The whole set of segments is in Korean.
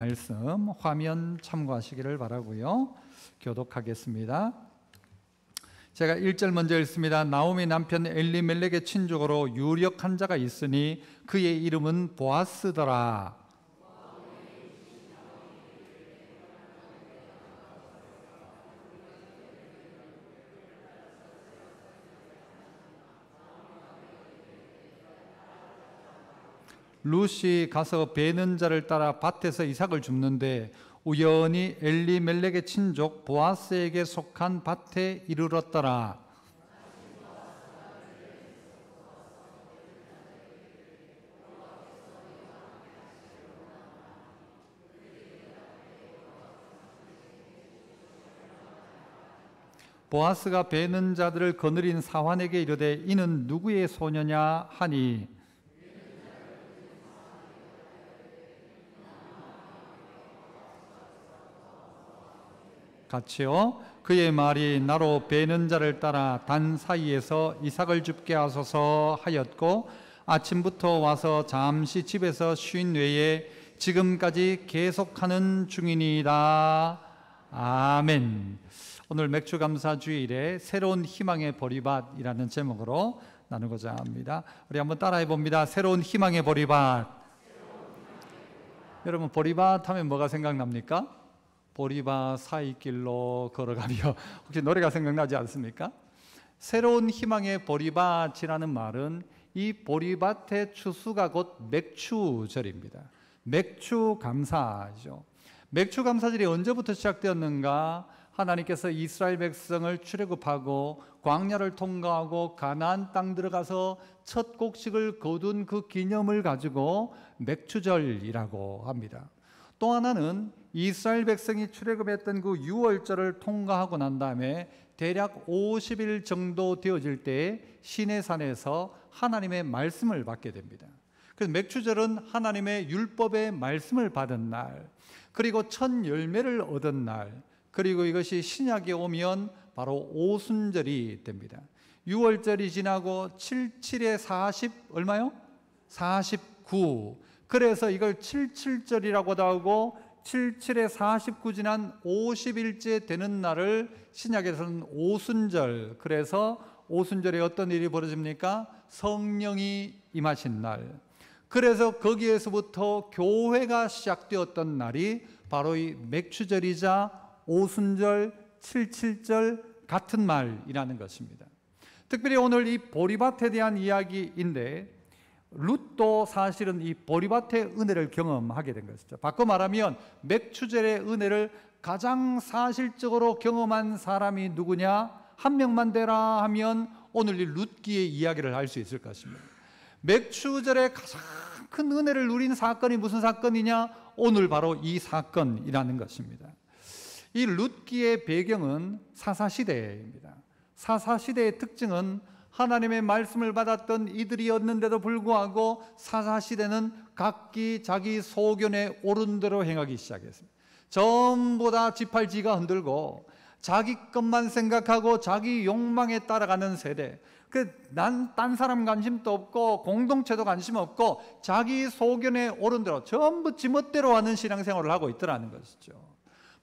말씀 화면 참고하시기를 바라고요. 교독하겠습니다. 제가 1절 먼저 읽습니다. 나오미 남편 엘리멜렉의 친족으로 유력한 자가 있으니 그의 이름은 보아스더라. 룻이 가서 베는 자를 따라 밭에서 이삭을 줍는데 우연히 엘리멜렉의 친족 보아스에게 속한 밭에 이르렀더라. 보아스가 베는 자들을 거느린 사환에게 이르되 이는 누구의 소녀냐 하니 같이요. 그의 말이 나로 베는 자를 따라 단 사이에서 이삭을 줍게 하소서 하였고 아침부터 와서 잠시 집에서 쉰 외에 지금까지 계속하는 중이니이다. 아멘. 오늘 맥주감사주일에 새로운 희망의 보리밭이라는 제목으로 나누고자 합니다. 우리 한번 따라해 봅니다. 새로운 희망의 보리밭. 여러분 보리밭 하면 뭐가 생각납니까? 보리밭 사이길로 걸어가며 혹시 노래가 생각나지 않습니까? 새로운 희망의 보리밭이라는 말은 이 보리밭의 추수가 곧 맥추절입니다. 맥추감사죠. 맥추감사절이 언제부터 시작되었는가? 하나님께서 이스라엘 백성을 출애굽하고 광야를 통과하고 가나안 땅 들어가서 첫 곡식을 거둔 그 기념을 가지고 맥추절이라고 합니다. 또 하나는 이스라엘 백성이 출애굽했던 그 유월절을 통과하고 난 다음에 대략 50일 정도 되어질 때 시내산에서 하나님의 말씀을 받게 됩니다. 그래서 맥추절은 하나님의 율법의 말씀을 받은 날, 그리고 첫 열매를 얻은 날, 그리고 이것이 신약에 오면 바로 오순절이 됩니다. 6월절이 지나고 77에 40 얼마요? 49. 그래서 이걸 77절이라고도 하고 77에 49 지난 50일째 되는 날을 신약에서는 오순절. 그래서 오순절에 어떤 일이 벌어집니까? 성령이 임하신 날. 그래서 거기에서부터 교회가 시작되었던 날이 바로 이 맥추절이자 오순절, 77절 같은 말이라는 것입니다. 특별히 오늘 이 보리밭에 대한 이야기인데 룻도 사실은 이 보리밭의 은혜를 경험하게 된 것이죠. 바꿔 말하면 맥추절의 은혜를 가장 사실적으로 경험한 사람이 누구냐? 한 명만 되라 하면 오늘 이 룻기의 이야기를 할 수 있을 것입니다. 맥추절의 가장 큰 은혜를 누린 사건이 무슨 사건이냐? 오늘 바로 이 사건이라는 것입니다. 이 룻기의 배경은 사사시대입니다. 사사시대의 특징은 하나님의 말씀을 받았던 이들이었는데도 불구하고 사사시대는 각기 자기 소견에 옳은 대로 행하기 시작했습니다. 전부 다 지팔지가 흔들고 자기 것만 생각하고 자기 욕망에 따라가는 세대. 난 딴 사람 관심도 없고 공동체도 관심 없고 자기 소견에 옳은 대로 전부 지멋대로 하는 신앙생활을 하고 있더라는 것이죠.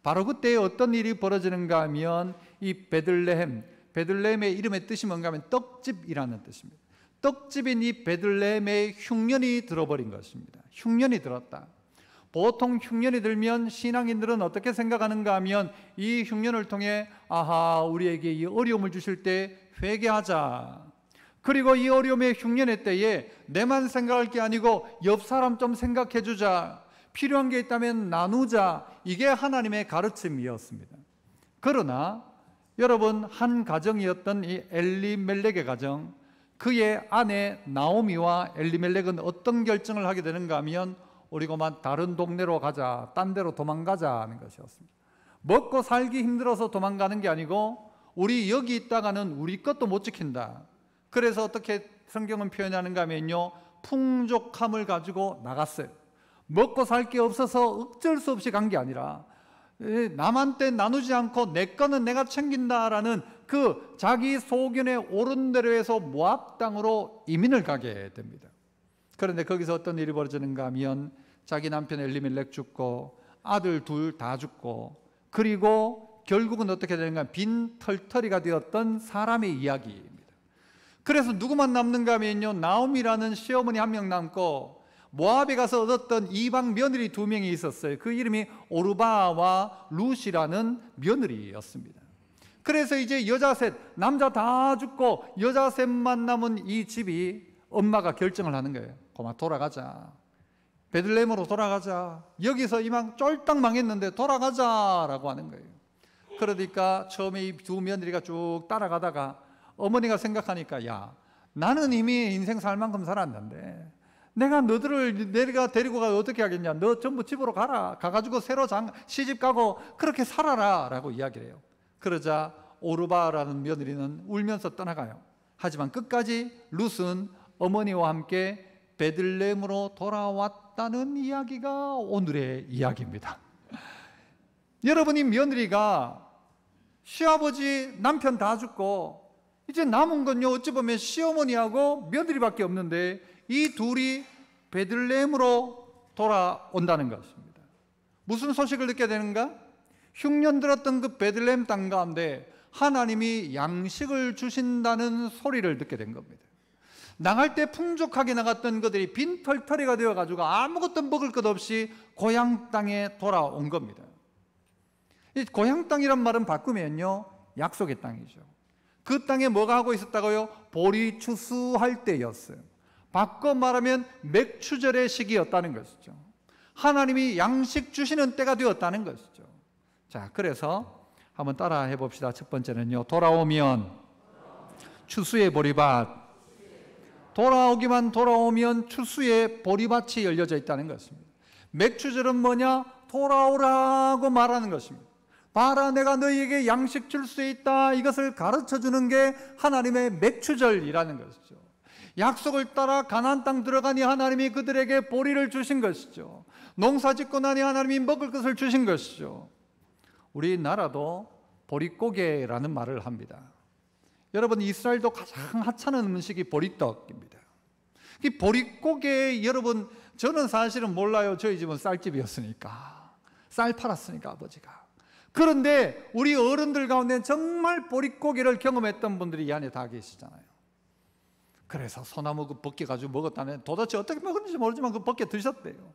바로 그때 어떤 일이 벌어지는가 하면 이 베들레헴의 이름의 뜻이 뭔가 하면 떡집이라는 뜻입니다. 떡집인 이 베들레헴에 흉년이 들어버린 것입니다. 흉년이 들었다. 보통 흉년이 들면 신앙인들은 어떻게 생각하는가 하면 이 흉년을 통해 아하 우리에게 이 어려움을 주실 때 회개하자. 그리고 이 어려움의 흉년의 때에 내만 생각할 게 아니고 옆 사람 좀 생각해 주자. 필요한 게 있다면 나누자. 이게 하나님의 가르침이었습니다. 그러나 여러분 한 가정이었던 이 엘리멜렉의 가정, 그의 아내 나오미와 엘리멜렉은 어떤 결정을 하게 되는가 하면 우리 그만 다른 동네로 가자, 딴 데로 도망가자 하는 것이었습니다. 먹고 살기 힘들어서 도망가는 게 아니고 우리 여기 있다가는 우리 것도 못 지킨다. 그래서 어떻게 성경은 표현하는가 하면요, 풍족함을 가지고 나갔어요. 먹고 살 게 없어서 어쩔 수 없이 간 게 아니라 남한테 나누지 않고 내 거는 내가 챙긴다라는 그 자기 소견에 옳은 대로 해서 모압 땅으로 이민을 가게 됩니다. 그런데 거기서 어떤 일이 벌어지는가 하면 자기 남편 엘리멜렉 죽고 아들 둘 다 죽고, 그리고 결국은 어떻게 되는가, 빈털터리가 되었던 사람의 이야기입니다. 그래서 누구만 남는가 하면요, 나옴이라는 시어머니 한 명 남고 모압에 가서 얻었던 이방 며느리 2명이 있었어요. 그 이름이 오르바와 룻이라는 며느리였습니다. 그래서 이제 여자 셋, 남자 다 죽고 여자 셋만 남은 이 집이 엄마가 결정을 하는 거예요. 고마 돌아가자. 베들레헴으로 돌아가자. 여기서 이만 쫄딱 망했는데 돌아가자라고 하는 거예요. 그러니까 처음에 이 두 며느리가 쭉 따라가다가 어머니가 생각하니까, 야, 나는 이미 인생 살 만큼 살았는데 내가 너들을 내가 데리고 가서 어떻게 하겠냐. 너 전부 집으로 가라. 가가지고 새로 시집 가고 그렇게 살아라 라고 이야기를 해요. 그러자 오르바라는 며느리는 울면서 떠나가요. 하지만 끝까지 룻은 어머니와 함께 베들레헴으로 돌아왔다는 이야기가 오늘의 이야기입니다. 여러분, 이 며느리가 시아버지 남편 다 죽고 이제 남은 건요, 어찌 보면 시어머니하고 며느리밖에 없는데 이 둘이 베들레헴으로 돌아온다는 것입니다. 무슨 소식을 듣게 되는가? 흉년 들었던 그 베들레헴 땅 가운데 하나님이 양식을 주신다는 소리를 듣게 된 겁니다. 나갈 때 풍족하게 나갔던 그들이 빈털터리가 되어가지고 아무것도 먹을 것 없이 고향 땅에 돌아온 겁니다. 이 고향 땅이란 말은 바꾸면요, 약속의 땅이죠. 그 땅에 뭐가 하고 있었다고요? 보리 추수할 때였어요. 바꿔 말하면 맥추절의 시기였다는 것이죠. 하나님이 양식 주시는 때가 되었다는 것이죠. 자, 그래서 한번 따라 해봅시다. 첫 번째는요, 돌아오면 추수의 보리밭. 돌아오면 추수의 보리밭이 열려져 있다는 것입니다. 맥추절은 뭐냐? 돌아오라고 말하는 것입니다. 봐라, 내가 너희에게 양식 줄 수 있다. 이것을 가르쳐 주는 게 하나님의 맥추절이라는 것이죠. 약속을 따라 가나안 땅 들어가니 하나님이 그들에게 보리를 주신 것이죠. 농사 짓고 나니 하나님이 먹을 것을 주신 것이죠. 우리나라도 보릿고개라는 말을 합니다. 여러분, 이스라엘도 가장 하찮은 음식이 보리떡입니다. 이 보릿고개, 여러분, 저는 사실은 몰라요. 저희 집은 쌀집이었으니까, 쌀 팔았으니까 아버지가. 그런데 우리 어른들 가운데 정말 보릿고개를 경험했던 분들이 이 안에 다 계시잖아요. 그래서 소나무 그 벗겨 가지고 먹었다는, 도대체 어떻게 먹었는지 모르지만 그 벗겨 드셨대요.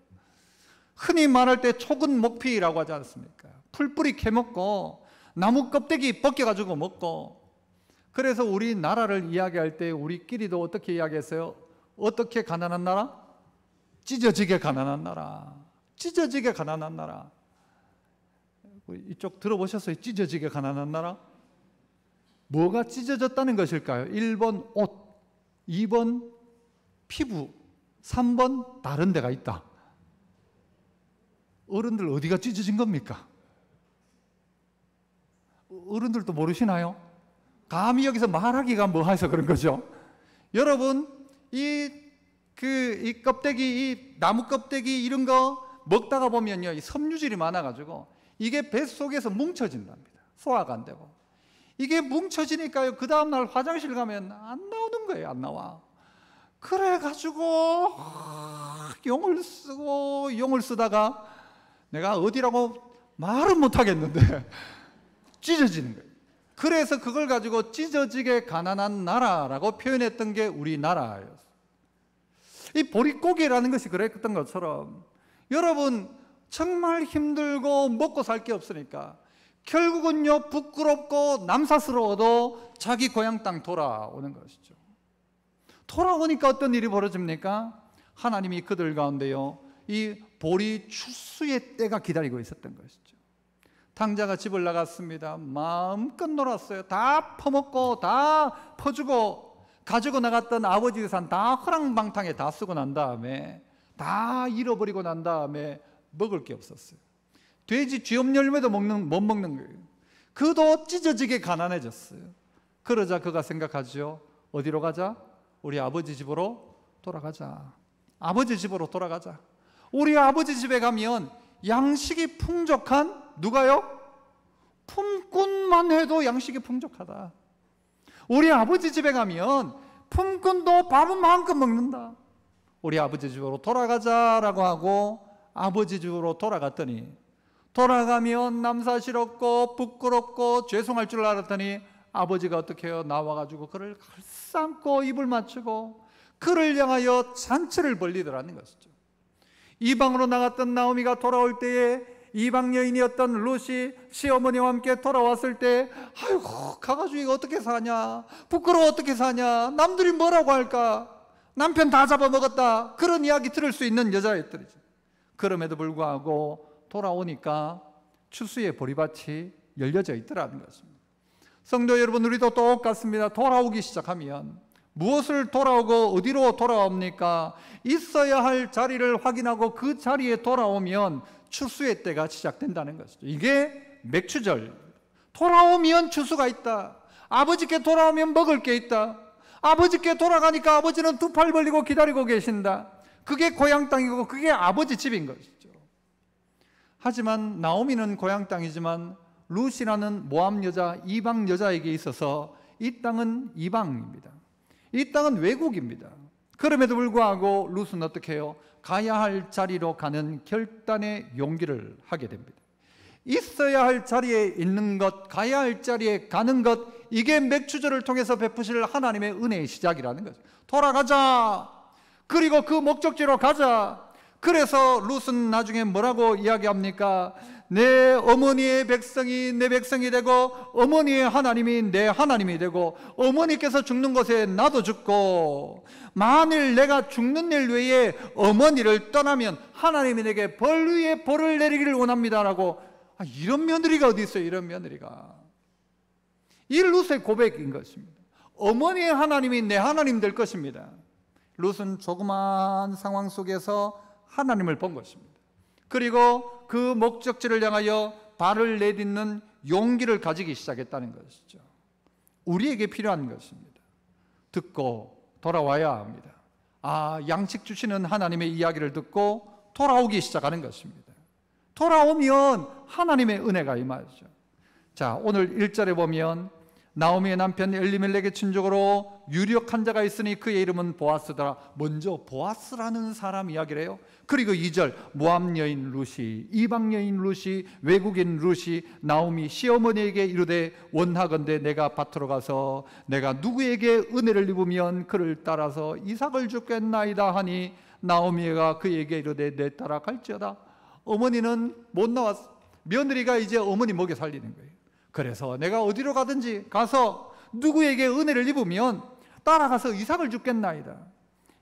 흔히 말할 때 촉은 목피라고 하지 않습니까? 풀뿌리 캐먹고 나무 껍데기 벗겨 가지고 먹고. 그래서 우리나라를 이야기할 때 우리끼리도 어떻게 이야기했어요? 어떻게 가난한 나라? 찢어지게 가난한 나라. 찢어지게 가난한 나라. 이쪽 들어보셨어요? 찢어지게 가난한 나라? 뭐가 찢어졌다는 것일까요? 1번 옷, 2번 피부, 3번 다른 데가 있다. 어른들 어디가 찢어진 겁니까? 어른들도 모르시나요? 감히 여기서 말하기가 뭐해서 그런 거죠. 여러분, 이 껍데기, 이 나무 껍데기 이런 거 먹다가 보면요, 이 섬유질이 많아가지고 이게 뱃속에서 뭉쳐진답니다. 소화가 안 되고. 이게 뭉쳐지니까요, 그 다음날 화장실 가면 안 나오는 거예요. 안 나와. 그래가지고 용을 쓰다가 내가 어디라고 말은 못하겠는데 찢어지는 거예요. 그래서 그걸 가지고 찢어지게 가난한 나라라고 표현했던 게 우리나라였어요. 이 보릿고개라는 것이 그랬던 것처럼 여러분, 정말 힘들고 먹고 살 게 없으니까 결국은요, 부끄럽고 남사스러워도 자기 고향 땅 돌아오는 것이죠. 돌아오니까 어떤 일이 벌어집니까? 하나님이 그들 가운데요, 이 보리 추수의 때가 기다리고 있었던 것이죠. 탕자가 집을 나갔습니다. 마음껏 놀았어요. 다 퍼먹고 다 퍼주고 가지고 나갔던 아버지 유산 다 허랑방탕에 다 쓰고 난 다음에, 다 잃어버리고 난 다음에 먹을 게 없었어요. 돼지 쥐엄 열매도 못 먹는 거예요. 그도 찢어지게 가난해졌어요. 그러자 그가 생각하죠. 어디로 가자? 우리 아버지 집으로 돌아가자. 아버지 집으로 돌아가자. 우리 아버지 집에 가면 양식이 풍족한, 누가요? 품꾼만 해도 양식이 풍족하다. 우리 아버지 집에 가면 품꾼도 밥은 마음껏 먹는다. 우리 아버지 집으로 돌아가자라고 하고 아버지 집으로 돌아갔더니 돌아가면 남사스럽고 부끄럽고 죄송할 줄 알았더니 아버지가 어떻게 해요? 나와가지고 그를 감싸고 입을 맞추고 그를 향하여 잔치를 벌리더라는 것이죠. 이방으로 나갔던 나오미가 돌아올 때에 이방 여인이었던 룻이 시어머니와 함께 돌아왔을 때 아이고 가가지고 이거 어떻게 사냐, 부끄러워 어떻게 사냐, 남들이 뭐라고 할까, 남편 다 잡아먹었다, 그런 이야기 들을 수 있는 여자였더라죠. 그럼에도 불구하고 돌아오니까 추수의 보리밭이 열려져 있더라는 것입니다. 성도 여러분, 우리도 똑같습니다. 돌아오기 시작하면 무엇을 돌아오고 어디로 돌아옵니까? 있어야 할 자리를 확인하고 그 자리에 돌아오면 추수의 때가 시작된다는 것이죠. 이게 맥추절. 돌아오면 추수가 있다. 아버지께 돌아오면 먹을 게 있다. 아버지께 돌아가니까 아버지는 두 팔 벌리고 기다리고 계신다. 그게 고향 땅이고 그게 아버지 집인 것이죠. 하지만 나오미는 고향 땅이지만 룻이라는 모압 여자, 이방 여자에게 있어서 이 땅은 이방입니다. 이 땅은 외국입니다. 그럼에도 불구하고 룻은 어떻게 해요? 가야 할 자리로 가는 결단의 용기를 하게 됩니다. 있어야 할 자리에 있는 것, 가야 할 자리에 가는 것, 이게 맥추절을 통해서 베푸실 하나님의 은혜의 시작이라는 거죠. 돌아가자. 그리고 그 목적지로 가자. 그래서 룻은 나중에 뭐라고 이야기합니까? 내 어머니의 백성이 내 백성이 되고 어머니의 하나님이 내 하나님이 되고 어머니께서 죽는 곳에 나도 죽고 만일 내가 죽는 일 외에 어머니를 떠나면 하나님이 내게 벌 위에 벌을 내리기를 원합니다라고. 이런 며느리가 어디 있어요? 이런 며느리가. 이 룻의 고백인 것입니다. 어머니의 하나님이 내 하나님 될 것입니다. 룻은 조그마한 상황 속에서 하나님을 본 것입니다. 그리고 그 목적지를 향하여 발을 내딛는 용기를 가지기 시작했다는 것이죠. 우리에게 필요한 것입니다. 듣고 돌아와야 합니다. 양식 주시는 하나님의 이야기를 듣고 돌아오기 시작하는 것입니다. 돌아오면 하나님의 은혜가 임하죠. 자, 오늘 1절에 보면 나오미의 남편 엘리멜렉의 친족으로 유력한 자가 있으니 그의 이름은 보아스더라. 먼저 보아스라는 사람 이야기를 해요. 그리고 2절 모압 여인 룻이, 이방 여인 룻이, 외국인 룻이 나오미 시어머니에게 이르되 원하건대 내가 밭으로 가서 내가 누구에게 은혜를 입으면 그를 따라서 이삭을 주겠나이다 하니 나오미가 그에게 이르되 내 따라 갈지어다. 어머니는 못 나왔어. 며느리가 이제 어머니 먹여 살리는 거예요. 그래서 내가 어디로 가든지 가서 누구에게 은혜를 입으면 따라가서 이삭을 줍겠나이다.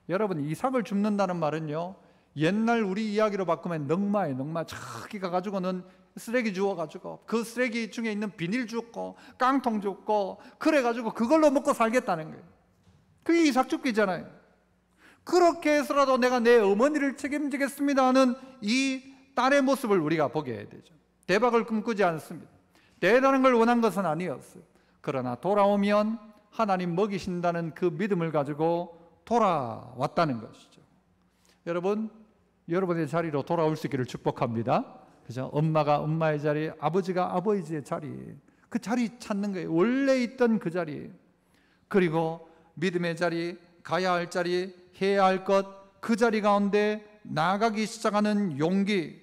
여러분, 이삭을 줍는다는 말은요, 옛날 우리 이야기로 바꾸면 넝마예요. 넝마. 저기 가가지고는 쓰레기 주워가지고 그 쓰레기 중에 있는 비닐 줍고 깡통 줍고 그래가지고 그걸로 먹고 살겠다는 거예요. 그게 이삭 줍기잖아요. 그렇게 해서라도 내가 내 어머니를 책임지겠습니다 하는 이 딸의 모습을 우리가 보게 해야 되죠. 대박을 꿈꾸지 않습니다. 대단한 걸 원한 것은 아니었어요. 그러나 돌아오면 하나님 먹이신다는 그 믿음을 가지고 돌아왔다는 것이죠. 여러분, 여러분의 자리로 돌아올 수 있기를 축복합니다. 그죠? 엄마가 엄마의 자리, 아버지가 아버지의 자리, 그 자리 찾는 거예요. 원래 있던 그 자리. 그리고 믿음의 자리, 가야 할 자리, 해야 할 것, 그 자리 가운데 나아가기 시작하는 용기,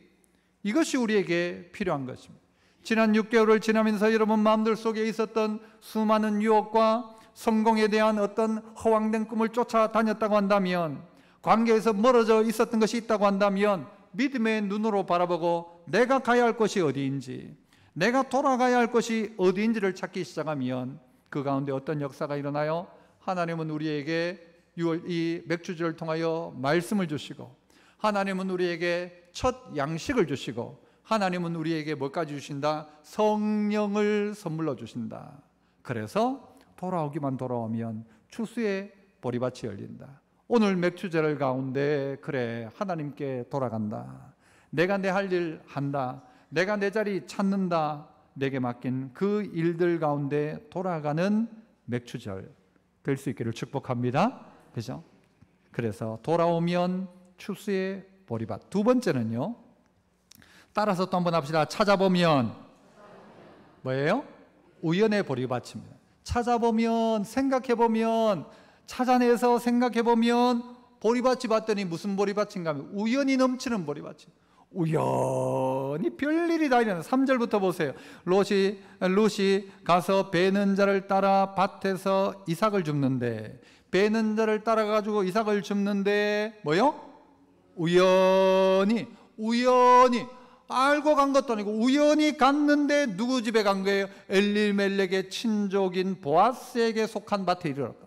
이것이 우리에게 필요한 것입니다. 지난 6개월을 지나면서 여러분 마음들 속에 있었던 수많은 유혹과 성공에 대한 어떤 허황된 꿈을 쫓아다녔다고 한다면, 관계에서 멀어져 있었던 것이 있다고 한다면 믿음의 눈으로 바라보고 내가 가야 할 곳이 어디인지, 내가 돌아가야 할 곳이 어디인지를 찾기 시작하면 그 가운데 어떤 역사가 일어나요? 하나님은 우리에게 이 맥주절을 통하여 말씀을 주시고, 하나님은 우리에게 첫 양식을 주시고, 하나님은 우리에게 뭐까지 주신다? 성령을 선물로 주신다. 그래서 돌아오기만 돌아오면 추수의 보리밭이 열린다. 오늘 맥주절 가운데 그래, 하나님께 돌아간다. 내가 내 할 일 한다. 내가 내 자리 찾는다. 내게 맡긴 그 일들 가운데 돌아가는 맥주절 될 수 있기를 축복합니다. 그죠? 그래서 돌아오면 추수의 보리밭. 두 번째는요, 따라서 또 한번 합시다. 찾아보면 뭐예요? 우연의 보리밭입니다. 찾아보면, 생각해보면, 찾아내서 생각해보면 보리밭이 봤더니 무슨 보리밭인가 하면 우연이 넘치는 보리밭이. 우연히 별일이 다 일어나. 3절부터 보세요. 룻이 가서 베는 자를 따라 밭에서 이삭을 줍는데, 베는 자를 따라가지고 이삭을 줍는데 뭐요? 우연히 알고 간 것도 아니고 우연히 갔는데 누구 집에 간 거예요? 엘리멜렉의 친족인 보아스에게 속한 밭에 이르렀다.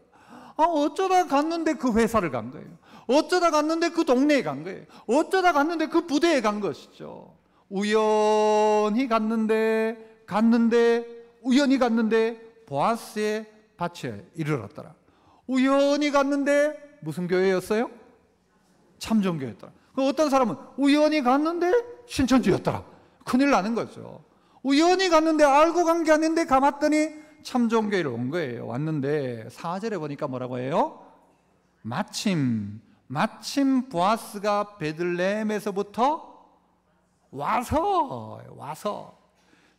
어쩌다 갔는데 그 회사를 간 거예요. 어쩌다 갔는데 그 동네에 간 거예요. 어쩌다 갔는데 그 부대에 간 것이죠. 우연히 갔는데 보아스의 밭에 이르렀더라. 우연히 갔는데 무슨 교회였어요? 참정교회였더라. 어떤 사람은 우연히 갔는데 신천지였더라. 큰일 나는 거죠. 우연히 갔는데 알고 간 게 아닌데 가봤더니 참정교회를 온 거예요. 왔는데 4절에 보니까 뭐라고 해요? 마침 보아스가 베들레헴에서부터 와서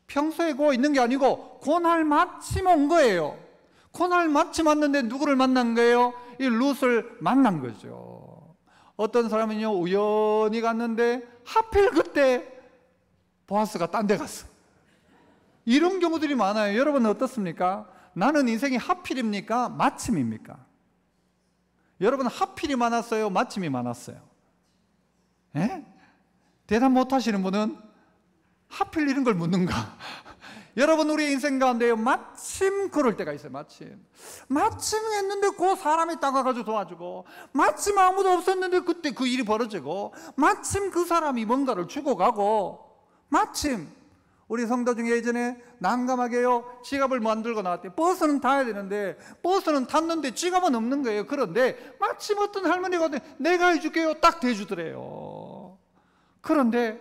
평소에 고 있는 게 아니고 그날 마침 온 거예요. 그날 마침 왔는데 누구를 만난 거예요? 이 룻을 만난 거죠. 어떤 사람은요, 우연히 갔는데 하필 그때 보아스가 딴 데 갔어. 이런 경우들이 많아요. 여러분은 어떻습니까? 나는 인생이 하필입니까? 마침입니까? 여러분 하필이 많았어요? 마침이 많았어요? 예? 대답 못 하시는 분은 하필 이런 걸 묻는가? 여러분 우리 인생 가운데요, 마침 그럴 때가 있어요. 마침 했는데 그 사람이 따가가지고 도와주고, 마침 아무도 없었는데 그때 그 일이 벌어지고, 마침 그 사람이 뭔가를 주고 가고, 마침 우리 성도 중에 예전에 난감하게요, 지갑을 만들고 나왔대요. 버스는 타야 되는데 버스는 탔는데 지갑은 없는 거예요. 그런데 마침 어떤 할머니가 내가 해줄게요 딱 대주더래요. 그런데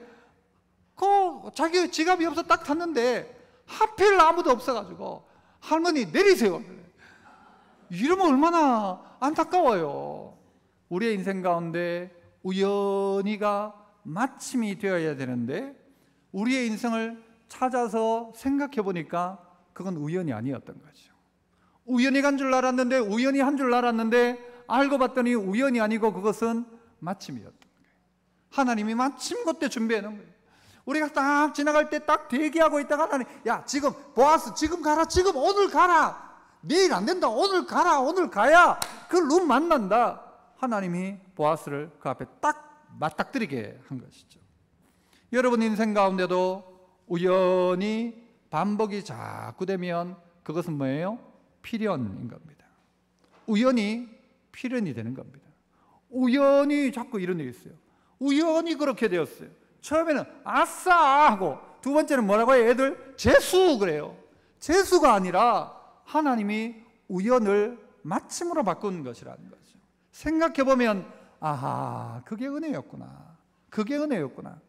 그 자기 지갑이 없어 딱 탔는데 하필 아무도 없어가지고 할머니 내리세요. 이러면 얼마나 안타까워요. 우리의 인생 가운데 우연히가 마침이 되어야 되는데 우리의 인생을 찾아서 생각해 보니까 그건 우연이 아니었던 거죠. 우연히 간 줄 알았는데, 우연히 한 줄 알았는데 알고 봤더니 우연이 아니고 그것은 마침이었던 거예요. 하나님이 마침 그때 준비해 놓은 거예요. 우리가 딱 지나갈 때 딱 대기하고 있다가 하나님, 야 지금 보아스 지금 가라, 지금 오늘 가라, 내일 안 된다, 오늘 가라, 오늘 가야 그 룻 만난다. 하나님이 보아스를 그 앞에 딱 맞닥뜨리게 한 것이죠. 여러분 인생 가운데도 우연히 반복이 자꾸 되면 그것은 뭐예요? 필연인 겁니다. 우연히 필연이 되는 겁니다. 우연히 자꾸 이런 일이 있어요. 우연히 그렇게 되었어요. 처음에는 아싸 하고, 두 번째는 뭐라고 해요? 애들 재수 그래요. 재수가 아니라 하나님이 우연을 마침으로 바꾼 것이라는 거죠. 생각해보면 아하, 그게 은혜였구나. 그게 은혜였구나.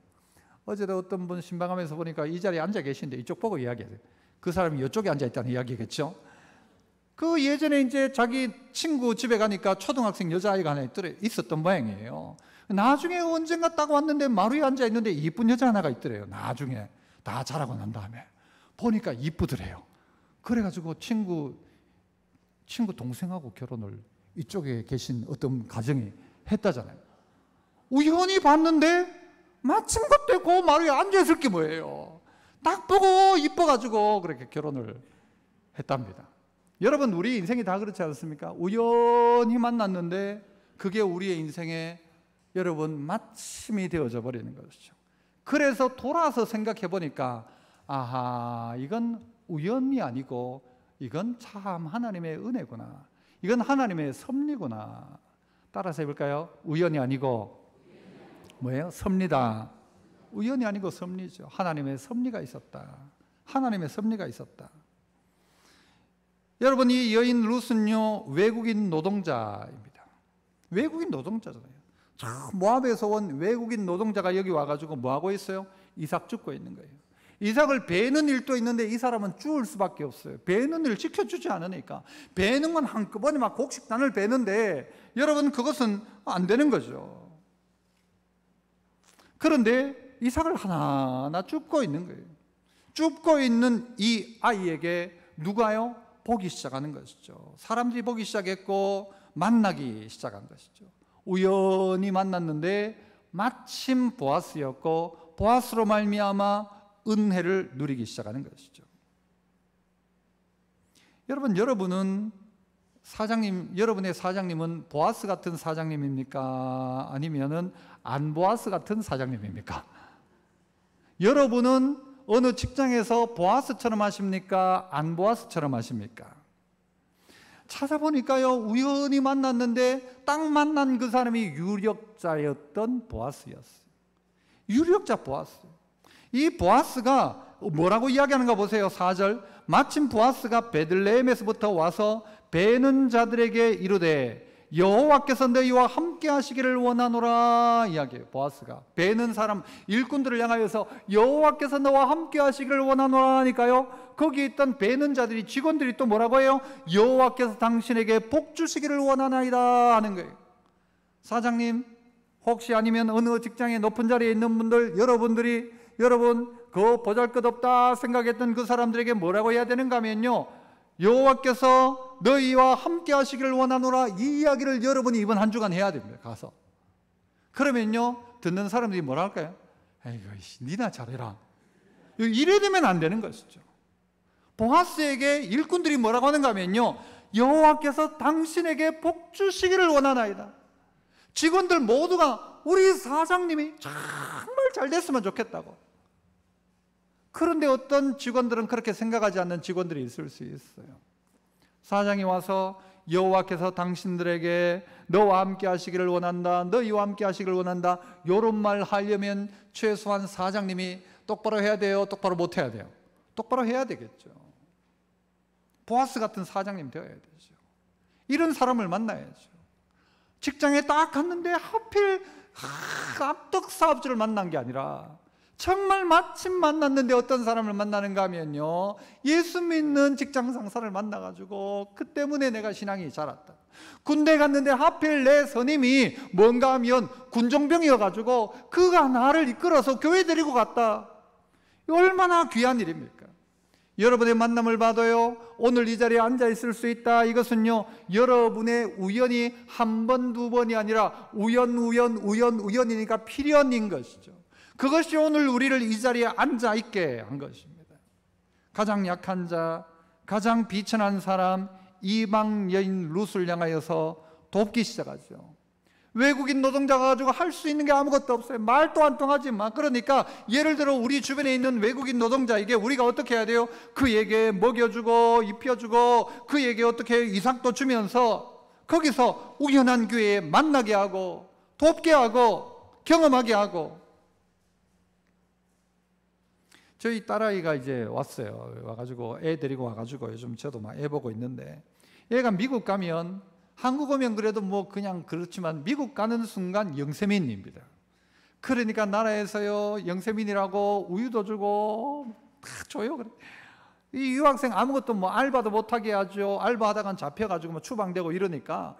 어제도 어떤 분 신방하면서 보니까 이 자리에 앉아 계신데 이쪽 보고 이야기해요. 그 사람이 이쪽에 앉아 있다는 이야기겠죠. 그 예전에 이제 자기 친구 집에 가니까 초등학생 여자아이가 하나 있었던 모양이에요. 나중에 언젠가 딱 왔는데 마루에 앉아 있는데 이쁜 여자 하나가 있더래요. 나중에 다 자라고 난 다음에 보니까 이쁘더래요. 그래가지고 친구 동생하고 결혼을 이쪽에 계신 어떤 가정이 했다잖아요. 우연히 봤는데 마침 그때 그 마루에 앉아있을 게 뭐예요? 딱 보고 이뻐가지고 그렇게 결혼을 했답니다. 여러분 우리 인생이 다 그렇지 않습니까? 우연히 만났는데 그게 우리의 인생에 여러분 마침이 되어져 버리는 것이죠. 그래서 돌아서 생각해 보니까 아하, 이건 우연이 아니고 이건 참 하나님의 은혜구나. 이건 하나님의 섭리구나. 따라서 해볼까요? 우연이 아니고 뭐예요? 섭리다. 우연이 아니고 섭리죠. 하나님의 섭리가 있었다. 하나님의 섭리가 있었다. 여러분 이 여인 룻은요 외국인 노동자입니다. 외국인 노동자잖아요. 모압에서 온 외국인 노동자가 여기 와가지고 뭐하고 있어요? 이삭 줍고 있는 거예요. 이삭을 베는 일도 있는데 이 사람은 주울 수밖에 없어요. 베는 일 지켜주지 않으니까. 베는 건 한꺼번에 막 곡식단을 베는데 여러분 그것은 안 되는 거죠. 그런데 이삭을 하나하나 줍고 있는 거예요. 줍고 있는 이 아이에게 누가요? 보기 시작하는 것이죠. 사람들이 보기 시작했고 만나기 시작한 것이죠. 우연히 만났는데 마침 보아스였고 보아스로 말미암아 은혜를 누리기 시작하는 것이죠. 여러분은 여러분의 사장님은 보아스 같은 사장님입니까? 아니면은 안 보아스 같은 사장님입니까? 여러분은 어느 직장에서 보아스처럼 하십니까? 안 보아스처럼 하십니까? 찾아보니까요, 우연히 만났는데 딱 만난 그 사람이 유력자였던 보아스였어요. 유력자 보아스. 이 보아스가 뭐라고 이야기하는가 보세요. 4절. 마침 보아스가 베들레헴에서부터 와서 베는 자들에게 이르되 여호와께서 너희와 함께 하시기를 원하노라 이야기해요. 보아스가 베는 사람 일꾼들을 향하여서 여호와께서 너와 함께 하시기를 원하노라 하니까요, 거기 있던 베는 자들이, 직원들이 또 뭐라고 해요? 여호와께서 당신에게 복 주시기를 원하나이다 하는 거예요. 사장님, 혹시 아니면 어느 직장에 높은 자리에 있는 분들, 여러분 그 보잘것없다 생각했던 그 사람들에게 뭐라고 해야 되는가 하면요, 여호와께서 너희와 함께 하시기를 원하노라 이 이야기를 여러분이 이번 한 주간 해야 됩니다. 가서. 그러면요, 듣는 사람들이 뭐라 할까요? 에이구, 니나 잘해라. 이래 되면 안 되는 것이죠. 보아스에게 일꾼들이 뭐라고 하는가 하면요, 여호와께서 당신에게 복 주시기를 원하나이다. 직원들 모두가 우리 사장님이 정말 잘 됐으면 좋겠다고. 그런데 어떤 직원들은 그렇게 생각하지 않는 직원들이 있을 수 있어요. 사장이 와서 여호와께서 당신들에게 너와 함께 하시기를 원한다, 너희와 함께 하시기를 원한다, 이런 말 하려면 최소한 사장님이 똑바로 해야 돼요? 똑바로 못 해야 돼요? 똑바로 해야 되겠죠. 보아스 같은 사장님 되어야 되죠. 이런 사람을 만나야죠. 직장에 딱 갔는데 하필 앞떡 사업주를 만난 게 아니라 정말 마침 만났는데 어떤 사람을 만나는가 하면요, 예수 믿는 직장 상사를 만나가지고 그 때문에 내가 신앙이 자랐다. 군대 갔는데 하필 내 선임이 뭔가 하면 군종병이어가지고 그가 나를 이끌어서 교회 데리고 갔다. 얼마나 귀한 일입니까? 여러분의 만남을 봐도요, 오늘 이 자리에 앉아 있을 수 있다. 이것은요, 여러분의 우연이 한 번, 두 번이 아니라 우연이니까 필연인 것이죠. 그것이 오늘 우리를 이 자리에 앉아 있게 한 것입니다. 가장 약한 자, 가장 비천한 사람, 이방 여인 룻을 향하여서 돕기 시작하죠. 외국인 노동자가 가지고 할 수 있는 게 아무것도 없어요. 말도 안 통하지만. 그러니까 예를 들어 우리 주변에 있는 외국인 노동자에게 우리가 어떻게 해야 돼요? 그에게 먹여주고 입혀주고 그에게 어떻게 이삭도 주면서 거기서 우연한 교회에 만나게 하고 돕게 하고 경험하게 하고. 저희 딸아이가 이제 왔어요. 와가지고 애 데리고 와가지고 요즘 저도 막 애 보고 있는데, 얘가 미국 가면, 한국 오면 그래도 뭐 그냥 그렇지만 미국 가는 순간 영세민입니다. 그러니까 나라에서요, 영세민이라고 우유도 주고 다 줘요. 그래. 이 유학생 아무것도 뭐 알바도 못하게 하죠. 알바하다간 잡혀가지고 뭐 추방되고 이러니까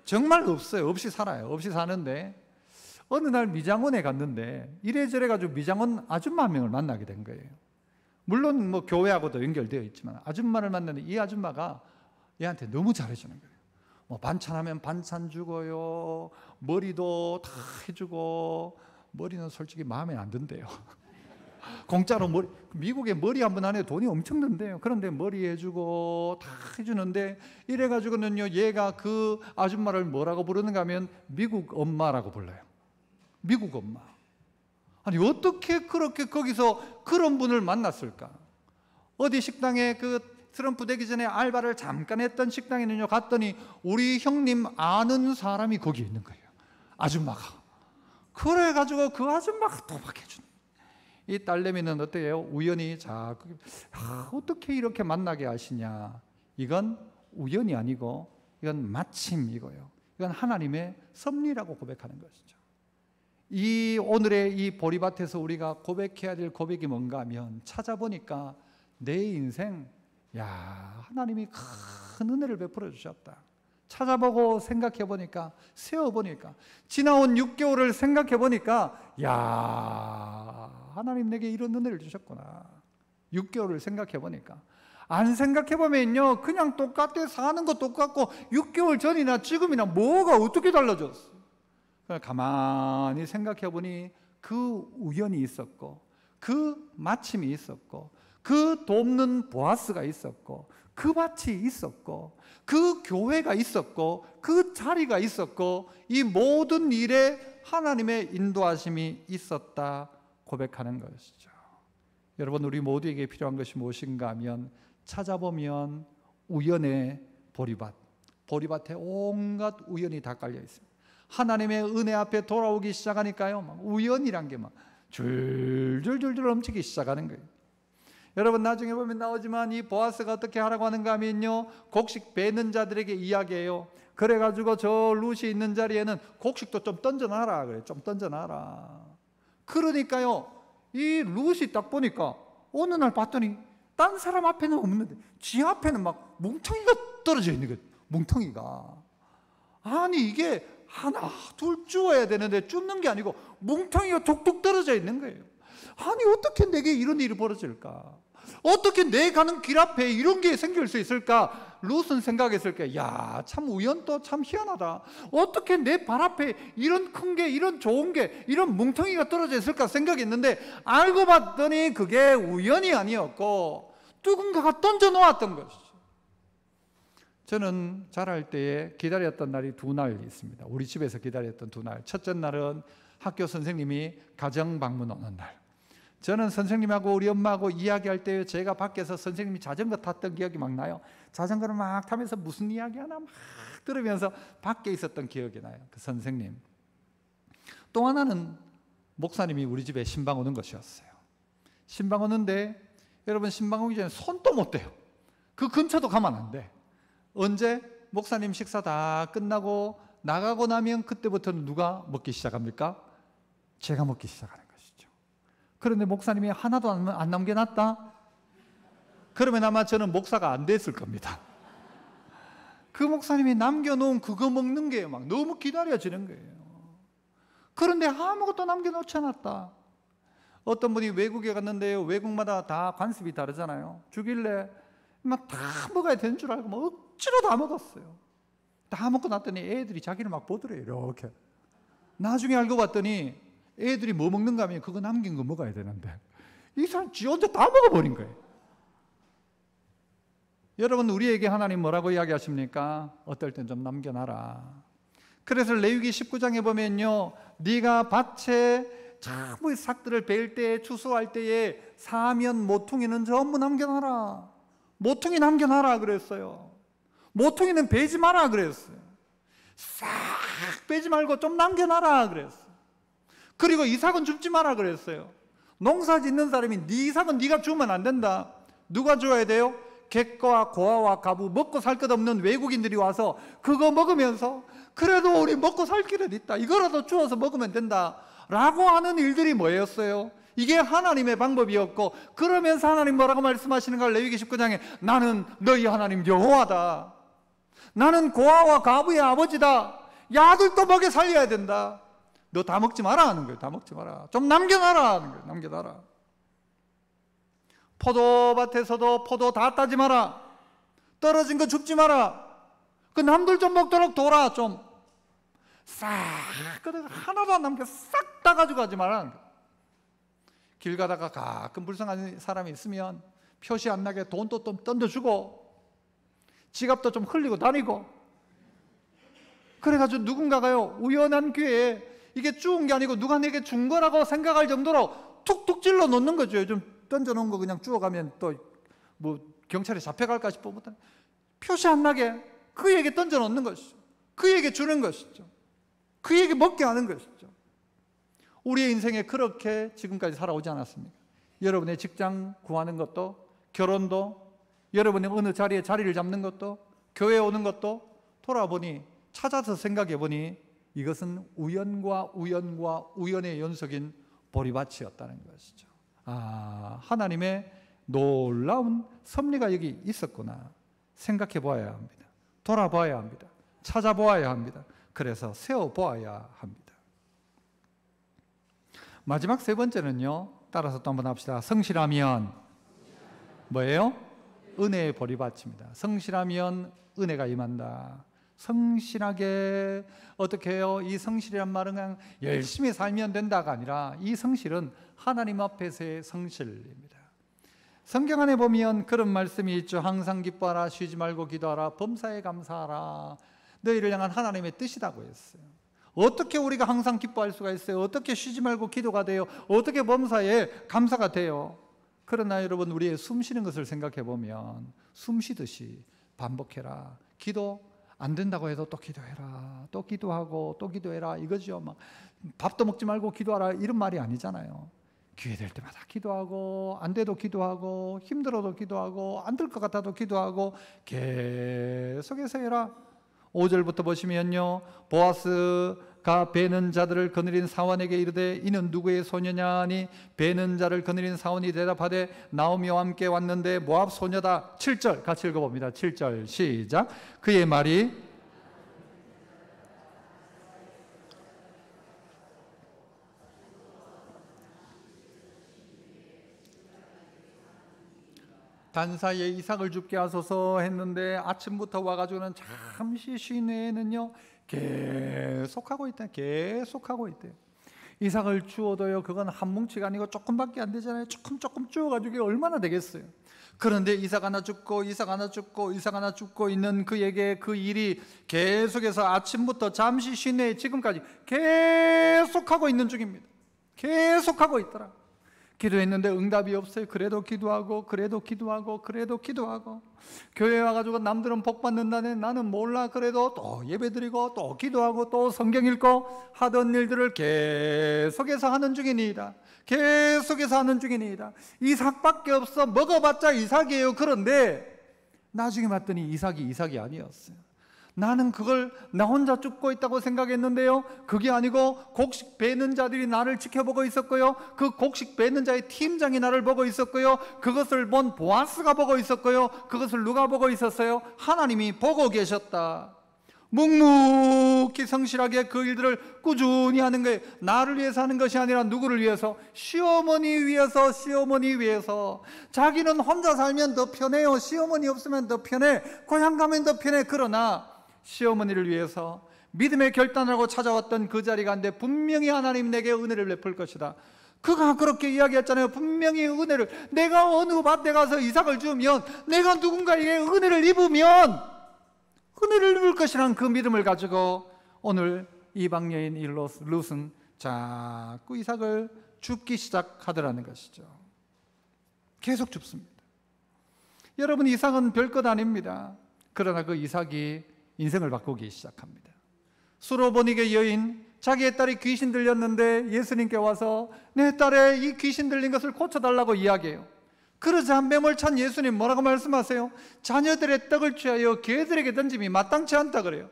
정말 없어요. 없이 살아요. 없이 사는데 어느 날 미장원에 갔는데 이래저래 가지고 미장원 아줌마 한 명을 만나게 된 거예요. 물론 뭐 교회하고도 연결되어 있지만 아줌마를 만났는데 이 아줌마가 얘한테 너무 잘해주는 거예요. 뭐 반찬하면 반찬 주고요, 머리도 다 해주고. 머리는 솔직히 마음에 안 든대요. 공짜로 미국에 머리 한 번 안에 돈이 엄청 든대요. 그런데 머리 해주고 다 해주는데, 이래가지고는요, 얘가 그 아줌마를 뭐라고 부르는가 하면 미국 엄마라고 불러요. 미국 엄마. 아니 어떻게 그렇게 거기서 그런 분을 만났을까? 어디 식당에 그 트럼프 되기 전에 알바를 잠깐 했던 식당에는요, 갔더니 우리 형님 아는 사람이 거기 있는 거예요. 아줌마가. 그래가지고 그 아줌마가 도박해주는. 이 딸내미는 어때요? 우연히 자꾸 어떻게 이렇게 만나게 하시냐. 이건 우연이 아니고 이건 마침이고요. 이건 하나님의 섭리라고 고백하는 것이죠. 이 오늘의 이 보리밭에서 우리가 고백해야 될 고백이 뭔가 하면, 찾아보니까 내 인생, 하나님이 큰 은혜를 베풀어 주셨다. 찾아보고 생각해 보니까, 세어 보니까, 지나온 6개월을 생각해 보니까, 하나님 내게 이런 은혜를 주셨구나. 6개월을 생각해 보니까. 안 생각해 보면요, 그냥 똑같아. 사는 거 똑같고 6개월 전이나 지금이나 뭐가 어떻게 달라졌어? 가만히 생각해 보니 그 우연이 있었고, 그 마침이 있었고, 그 돕는 보아스가 있었고, 그 밭이 있었고, 그 교회가 있었고, 그 자리가 있었고, 이 모든 일에 하나님의 인도하심이 있었다 고백하는 것이죠. 여러분, 우리 모두에게 필요한 것이 무엇인가 하면 찾아보면 우연의 보리밭, 보리밭에 온갖 우연이 다 깔려 있습니다. 하나님의 은혜 앞에 돌아오기 시작하니까요, 막 우연이란 게 막 줄줄줄줄 넘치기 시작하는 거예요. 여러분, 나중에 보면 나오지만 이 보아스가 어떻게 하라고 하는가 하면요, 곡식 베는 자들에게 이야기해요. 그래가지고 저 룻이 있는 자리에는 곡식도 좀 던져놔라 그래. 좀 던져놔라. 그러니까요, 이 룻이 딱 보니까 어느 날 봤더니 딴 사람 앞에는 없는데 지 앞에는 막 뭉텅이가 떨어져 있는 거예요. 뭉텅이가. 아니, 이게 하나 둘 주워야 되는데 줍는 게 아니고 뭉텅이가 툭툭 떨어져 있는 거예요. 아니, 어떻게 내게 이런 일이 벌어질까? 어떻게 내 가는 길 앞에 이런 게 생길 수 있을까? 룻은 생각했을 거야. 야, 참 우연도 참 희한하다. 어떻게 내 발 앞에 이런 큰 게, 이런 좋은 게, 이런 뭉텅이가 떨어져 있을까 생각했는데, 알고 봤더니 그게 우연이 아니었고 누군가가 던져 놓았던 것이죠. 저는 자랄 때에 기다렸던 날이 두 날 있습니다. 우리 집에서 기다렸던 두 날. 첫째 날은 학교 선생님이 가정 방문 오는 날. 저는 선생님하고 우리 엄마하고 이야기할 때 제가 밖에서 선생님이 자전거 탔던 기억이 막 나요. 자전거를 막 타면서 무슨 이야기 하나 막 들으면서 밖에 있었던 기억이 나요. 그 선생님. 또 하나는 목사님이 우리 집에 신방 오는 것이었어요. 신방 오는데 여러분, 신방 오기 전에 손도 못 대요. 그 근처도 가면 안 돼. 언제? 목사님 식사 다 끝나고 나가고 나면 그때부터는 누가 먹기 시작합니까? 제가 먹기 시작하는 것이죠. 그런데 목사님이 하나도 안 남겨놨다? 그러면 아마 저는 목사가 안 됐을 겁니다. 그 목사님이 남겨놓은 그거 먹는 게 막 너무 기다려지는 거예요. 그런데 아무것도 남겨놓지 않았다. 어떤 분이 외국에 갔는데요, 외국마다 다 관습이 다르잖아요. 주길래 막 다 먹어야 되는 줄 알고 막 억지로 다 먹었어요. 다 먹고 났더니 애들이 자기를 막 보더래요. 이렇게. 나중에 알고 봤더니 애들이 뭐 먹는가 하면 그거 남긴 거 먹어야 되는데 이 사람 지 혼자 다 먹어버린 거예요. 여러분, 우리에게 하나님 뭐라고 이야기하십니까? 어떨 땐 좀 남겨놔라. 그래서 레위기 19장에 보면요, 네가 밭에 전부 삭들을 벨 때, 추수할 때에 사면 모퉁이는 전부 남겨놔라. 모퉁이 남겨놔라 그랬어요. 모퉁이는 베지 마라 그랬어요. 싹 베지 말고 좀 남겨놔라 그랬어요. 그리고 이삭은 줍지 마라 그랬어요. 농사 짓는 사람이 네 이삭은 네가 주면 안 된다. 누가 줘야 돼요? 객과 고아와 가부, 먹고 살 것 없는 외국인들이 와서 그거 먹으면서 그래도 우리 먹고 살 길은 있다, 이거라도 주워서 먹으면 된다 라고 하는 일들이 뭐였어요? 이게 하나님의 방법이었고, 그러면서 하나님 뭐라고 말씀하시는가? 레위기 19장에 나는 너희 하나님 여호와다. 나는 고아와 가부의 아버지다. 야들도 먹여 살려야 된다. 너 다 먹지 마라 하는 거예요. 다 먹지 마라. 좀 남겨놔라 하는 거예요. 남겨놔라. 포도밭에서도 포도 다 따지 마라. 떨어진 거 줍지 마라. 그 남들 좀 먹도록 둬라. 좀 싹 하나도 안 남겨 싹 다 가져가지 마라. 길 가다가 가끔 불쌍한 사람이 있으면 표시 안 나게 돈도 좀 던져주고 지갑도 좀 흘리고 다니고, 그래가지고 누군가가요, 우연한 기회에 이게 주운 게 아니고 누가 내게 준 거라고 생각할 정도로 툭툭 찔러 놓는 거죠. 요즘 던져놓은 거 그냥 주워가면 또 뭐 경찰에 잡혀갈까 싶어 표시 안 나게 그에게 던져놓는 것이죠. 그에게 주는 것이죠. 그에게 먹게 하는 것이죠. 우리의 인생에 그렇게 지금까지 살아오지 않았습니까? 여러분의 직장 구하는 것도, 결혼도, 여러분의 어느 자리에 자리를 잡는 것도, 교회에 오는 것도 돌아보니, 찾아서 생각해 보니 이것은 우연과 우연의 연속인 보리밭이었다는 것이죠. 아, 하나님의 놀라운 섭리가 여기 있었구나 생각해 보아야 합니다. 돌아봐야 합니다. 찾아보아야 합니다. 그래서 세워보아야 합니다. 마지막 세 번째는요, 따라서 또 한번 합시다. 성실하면 뭐예요? 은혜의 보리밭입니다. 성실하면 은혜가 임한다. 성실하게. 어떻게 해요? 이 성실이란 말은 그냥 열심히 살면 된다가 아니라 이 성실은 하나님 앞에서의 성실입니다. 성경 안에 보면 그런 말씀이 있죠. 항상 기뻐하라, 쉬지 말고 기도하라, 범사에 감사하라. 너희를 향한 하나님의 뜻이라고 했어요. 어떻게 우리가 항상 기뻐할 수가 있어요? 어떻게 쉬지 말고 기도가 돼요? 어떻게 범사에 감사가 돼요? 그러나 여러분, 우리의 숨 쉬는 것을 생각해 보면 숨 쉬듯이 반복해라. 기도 안 된다고 해도 또 기도해라. 또 기도하고 또 기도해라. 이거죠. 막 밥도 먹지 말고 기도하라 이런 말이 아니잖아요. 기회 될 때마다 기도하고, 안 돼도 기도하고, 힘들어도 기도하고, 안 될 것 같아도 기도하고, 계속해서 해라. 5절부터 보시면요, 보아스가 베는 자들을 거느린 사원에게 이르되 이는 누구의 소녀냐 하니 베는 자를 거느린 사원이 대답하되 나오미와 함께 왔는데 모압 소녀다. 7절 같이 읽어봅니다. 7절 시작. 그의 말이 단사에 이삭을 죽게 하소서 했는데 아침부터 와가지고는 잠시 쉰 후에는요 계속하고 있다. 계속하고 있대요. 이삭을 주어도요 그건 한 뭉치가 아니고 조금밖에 안 되잖아요. 조금 주어가지고 얼마나 되겠어요. 그런데 이삭 하나 죽고 이삭 하나 죽고 이삭 하나 죽고 있는 그에게 그 일이 계속해서 아침부터 잠시 쉰 후에 지금까지 계속하고 있는 중입니다. 계속하고 있더라. 기도했는데 응답이 없어요. 그래도 기도하고 그래도 기도하고 그래도 기도하고 교회 와가지고 남들은 복 받는다네 나는 몰라. 그래도 또 예배드리고 또 기도하고 또 성경 읽고 하던 일들을 계속해서 하는 중이니이다. 계속해서 하는 중이니이다. 이삭밖에 없어. 먹어봤자 이삭이에요. 그런데 나중에 봤더니 이삭이 아니었어요. 나는 그걸 나 혼자 죽고 있다고 생각했는데요, 그게 아니고 곡식 베는 자들이 나를 지켜보고 있었고요, 그 곡식 베는 자의 팀장이 나를 보고 있었고요, 그것을 본 보아스가 보고 있었고요, 그것을 누가 보고 있었어요? 하나님이 보고 계셨다. 묵묵히 성실하게 그 일들을 꾸준히 하는 거예요. 나를 위해서 하는 것이 아니라 누구를 위해서? 시어머니 위해서. 시어머니 위해서. 자기는 혼자 살면 더 편해요. 시어머니 없으면 더 편해. 고향 가면 더 편해. 그러나 시어머니를 위해서 믿음의 결단을 하고 찾아왔던 그 자리가 한데 분명히 하나님 내게 은혜를 베풀 것이다. 그가 그렇게 이야기했잖아요. 분명히 은혜를, 내가 어느 밭에 가서 이삭을 주면, 내가 누군가에게 은혜를 입으면 은혜를 입을 것이라는 그 믿음을 가지고 오늘 이방 여인 룻은 자꾸 이삭을 줍기 시작하더라는 것이죠. 계속 줍습니다. 여러분, 이삭은 별것 아닙니다. 그러나 그 이삭이 인생을 바꾸기 시작합니다. 수로보니게 여인, 자기의 딸이 귀신 들렸는데 예수님께 와서 내 딸의 이 귀신 들린 것을 고쳐달라고 이야기해요. 그러자 매몰찬 예수님 뭐라고 말씀하세요? 자녀들의 떡을 취하여 개들에게 던짐이 마땅치 않다 그래요.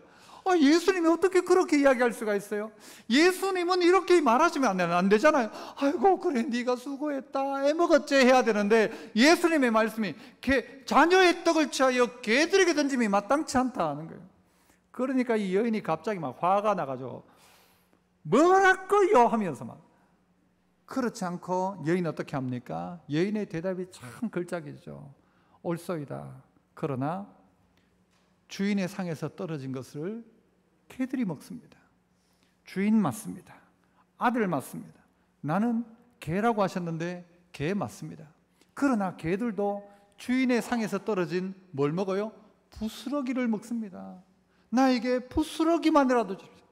예수님이 어떻게 그렇게 이야기할 수가 있어요? 예수님은 이렇게 말하시면 안 되잖아요. 아이고 그래 네가 수고했다 애먹었지 해야 되는데 예수님의 말씀이 자녀의 떡을 취하여 개들에게 던짐이 마땅치 않다 하는 거예요. 그러니까 이 여인이 갑자기 막 화가 나가지고 뭐랄까요 하면서 막, 그렇지 않고 여인 어떻게 합니까? 여인의 대답이 참 걸작이죠. 옳소이다. 그러나 주인의 상에서 떨어진 것을 개들이 먹습니다. 주인 맞습니다. 아들 맞습니다. 나는 개라고 하셨는데 개 맞습니다. 그러나 개들도 주인의 상에서 떨어진 뭘 먹어요? 부스러기를 먹습니다. 나에게 부스러기만이라도 주십시오.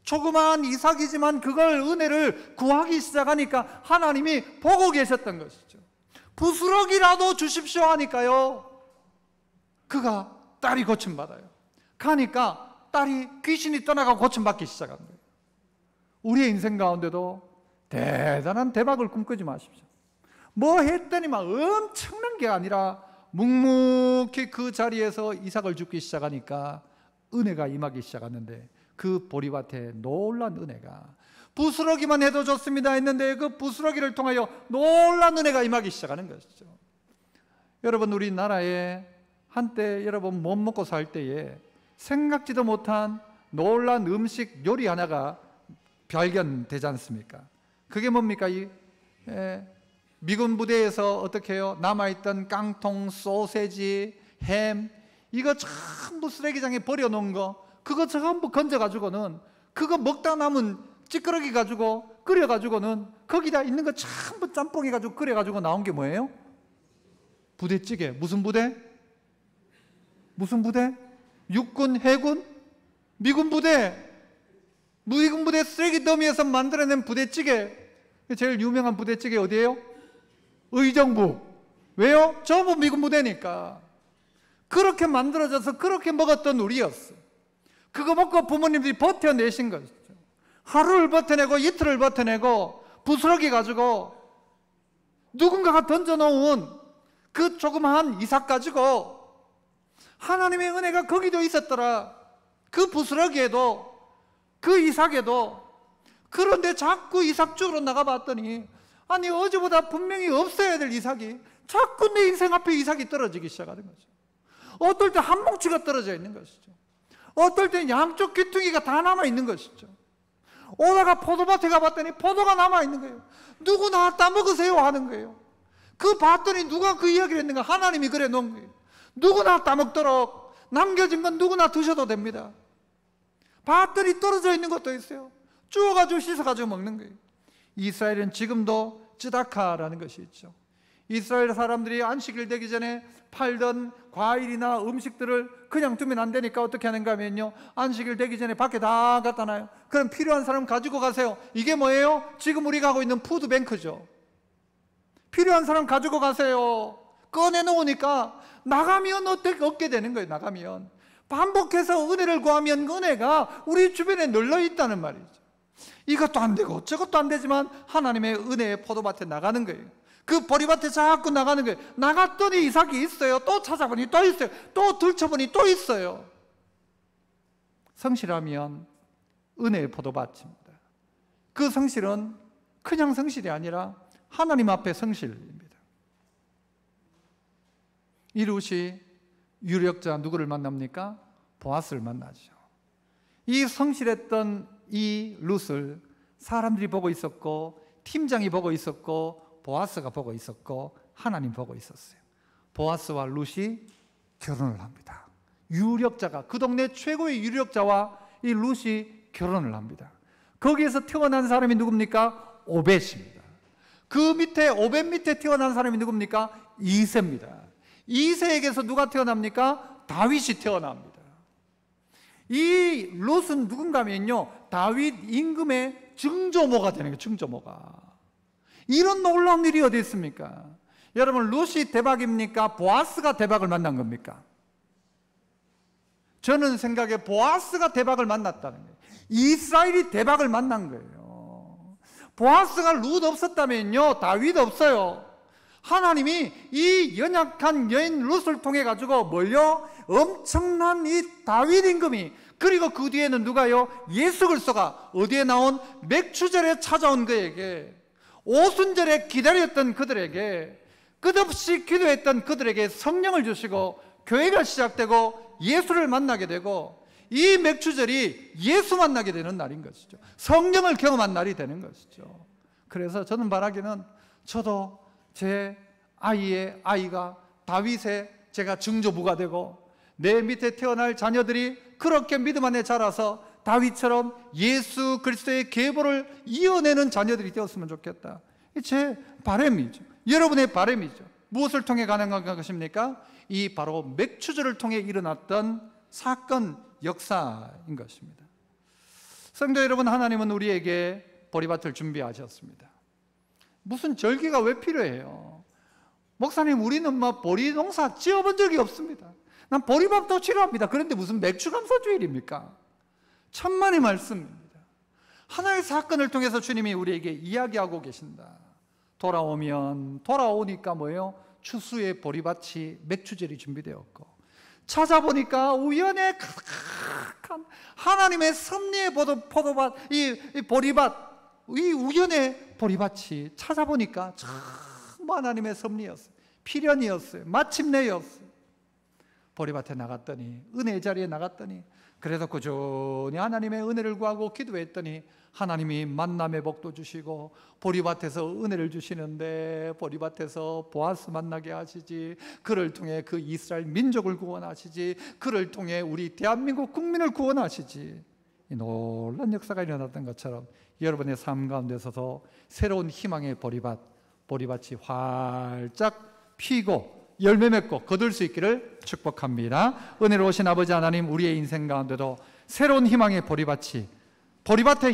조그마한 이삭이지만 그걸 은혜를 구하기 시작하니까 하나님이 보고 계셨던 것이죠. 부스러기라도 주십시오 하니까요, 그가 딸이 고침받아요. 가니까 딸이 귀신이 떠나가고 고침받기 시작한 거예요. 우리의 인생 가운데도 대단한 대박을 꿈꾸지 마십시오. 뭐 했더니 막 엄청난 게 아니라 묵묵히 그 자리에서 이삭을 줍기 시작하니까 은혜가 임하기 시작하는데, 그 보리밭에 놀란 은혜가, 부스러기만 해도 좋습니다 했는데 그 부스러기를 통하여 놀란 은혜가 임하기 시작하는 것이죠. 여러분, 우리나라에 한때 여러분 못 먹고 살 때에 생각지도 못한 놀란 음식 요리 하나가 발견되지 않습니까? 그게 뭡니까? 미군 부대에서 어떻게 해요? 남아있던 깡통, 소세지, 햄, 이거 전부 쓰레기장에 버려놓은 거, 그거 전부 건져가지고는 그거 먹다 남은 찌끄러기 가지고 끓여가지고는 거기다 있는 거 전부 짬뽕해가지고 끓여가지고 나온 게 뭐예요? 부대찌개. 무슨 부대? 무슨 부대? 육군, 해군, 미군 부대. 미군 부대 쓰레기 더미에서 만들어낸 부대찌개. 제일 유명한 부대찌개 어디예요? 의정부. 왜요? 전부 미군 부대니까. 그렇게 만들어져서 그렇게 먹었던 우리였어. 그거 먹고 부모님들이 버텨내신 것이죠. 하루를 버텨내고 이틀을 버텨내고 부스러기 가지고 누군가가 던져놓은 그 조그마한 이삭 가지고 하나님의 은혜가 거기도 있었더라. 그 부스러기에도 그 이삭에도. 그런데 자꾸 이삭 주우러 나가봤더니 아니 어제보다 분명히 없어야 될 이삭이 자꾸 내 인생 앞에 이삭이 떨어지기 시작하는 거죠. 어떨 때 한 뭉치가 떨어져 있는 것이죠. 어떨 때 양쪽 귀퉁이가 다 남아있는 것이죠. 오다가 포도밭에 가봤더니 포도가 남아있는 거예요. 누구나 따먹으세요 하는 거예요. 그 봤더니 누가 그 이야기를 했는가? 하나님이 그래 놓은 거예요. 누구나 따먹도록 남겨진 건 누구나 드셔도 됩니다. 봤더니 떨어져 있는 것도 있어요. 주워가지고 씻어가지고 먹는 거예요. 이스라엘은 지금도 쯔다카라는 것이 있죠. 이스라엘 사람들이 안식일 되기 전에 팔던 과일이나 음식들을 그냥 두면 안 되니까 어떻게 하는가 하면요, 안식일 되기 전에 밖에 다 갖다 놔요. 그럼 필요한 사람 가지고 가세요. 이게 뭐예요? 지금 우리가 하고 있는 푸드뱅크죠. 필요한 사람 가지고 가세요. 꺼내놓으니까 나가면 얻게 되는 거예요. 나가면 반복해서 은혜를 구하면 은혜가 우리 주변에 널려 있다는 말이죠. 이것도 안 되고 저것도 안 되지만 하나님의 은혜의 포도밭에 나가는 거예요. 그 보리밭에 자꾸 나가는 거예요. 나갔더니 이삭이 있어요. 또 찾아보니 또 있어요. 또 들춰보니 또 있어요. 성실하면 은혜의 포도밭입니다. 그 성실은 그냥 성실이 아니라 하나님 앞에 성실입니다. 이 룻이 유력자 누구를 만납니까? 보아스를 만나죠. 이 성실했던 이 룻을 사람들이 보고 있었고, 팀장이 보고 있었고, 보아스가 보고 있었고, 하나님 보고 있었어요. 보아스와 룻이 결혼을 합니다. 유력자가, 그 동네 최고의 유력자와 이 룻이 결혼을 합니다. 거기에서 태어난 사람이 누굽니까? 오벳입니다. 그 밑에, 오벳 밑에 태어난 사람이 누굽니까? 이새입니다. 이새에게서 누가 태어납니까? 다윗이 태어납니다. 이 룻은 누군가 하면요, 다윗 임금의 증조모가 되는 거예요. 증조모가. 이런 놀라운 일이 어디 있습니까? 여러분, 룻이 대박입니까? 보아스가 대박을 만난 겁니까? 저는 생각에 보아스가 대박을 만났다는 거예요. 이스라엘이 대박을 만난 거예요. 보아스가 룻 없었다면요, 다윗 없어요. 하나님이 이 연약한 여인 룻을 통해 가지고 뭘요? 엄청난 이 다윗 임금이, 그리고 그 뒤에는 누가요? 예수 그리스도가 어디에 나온 맥추절에 찾아온 그에게, 오순절에 기다렸던 그들에게, 끝없이 기도했던 그들에게 성령을 주시고 교회가 시작되고 예수를 만나게 되고, 이 맥추절이 예수 만나게 되는 날인 것이죠. 성령을 경험한 날이 되는 것이죠. 그래서 저는 바라기는, 저도 제 아이의 아이가 다윗의 제가 증조부가 되고, 내 밑에 태어날 자녀들이 그렇게 믿음 안에 자라서 다윗처럼 예수 그리스도의 계보를 이어내는 자녀들이 되었으면 좋겠다. 제 바람이죠. 여러분의 바람이죠. 무엇을 통해 가능한 것입니까? 이 바로 맥추절을 통해 일어났던 사건, 역사인 것입니다. 성도 여러분, 하나님은 우리에게 보리밭을 준비하셨습니다. 무슨 절기가 왜 필요해요? 목사님, 우리는 뭐 보리 농사 지어본 적이 없습니다. 난 보리밥도 싫어합니다. 그런데 무슨 맥추감사주일입니까? 천만의 말씀입니다. 하나의 사건을 통해서 주님이 우리에게 이야기하고 계신다. 돌아오니까 뭐예요? 추수의 보리밭이, 맥추절이 준비되었고, 찾아보니까 우연에 가득한 하나님의 섭리의 포도밭, 이 보리밭, 이 우연의 보리밭이 찾아보니까 참 하나님의 섭리였어요. 필연이었어요. 마침내였어요. 보리밭에 나갔더니, 은혜의 자리에 나갔더니, 그래서 꾸준히 하나님의 은혜를 구하고 기도했더니 하나님이 만남의 복도 주시고 보리밭에서 은혜를 주시는데, 보리밭에서 보아스 만나게 하시지, 그를 통해 그 이스라엘 민족을 구원하시지, 그를 통해 우리 대한민국 국민을 구원하시지. 이 놀라운 역사가 일어났던 것처럼 여러분의 삶 가운데서도 새로운 희망의 보리밭이 활짝 피고 열매 맺고 거둘 수 있기를 축복합니다. 은혜로우신 아버지 하나님, 우리의 인생 가운데도 새로운 희망의 보리밭에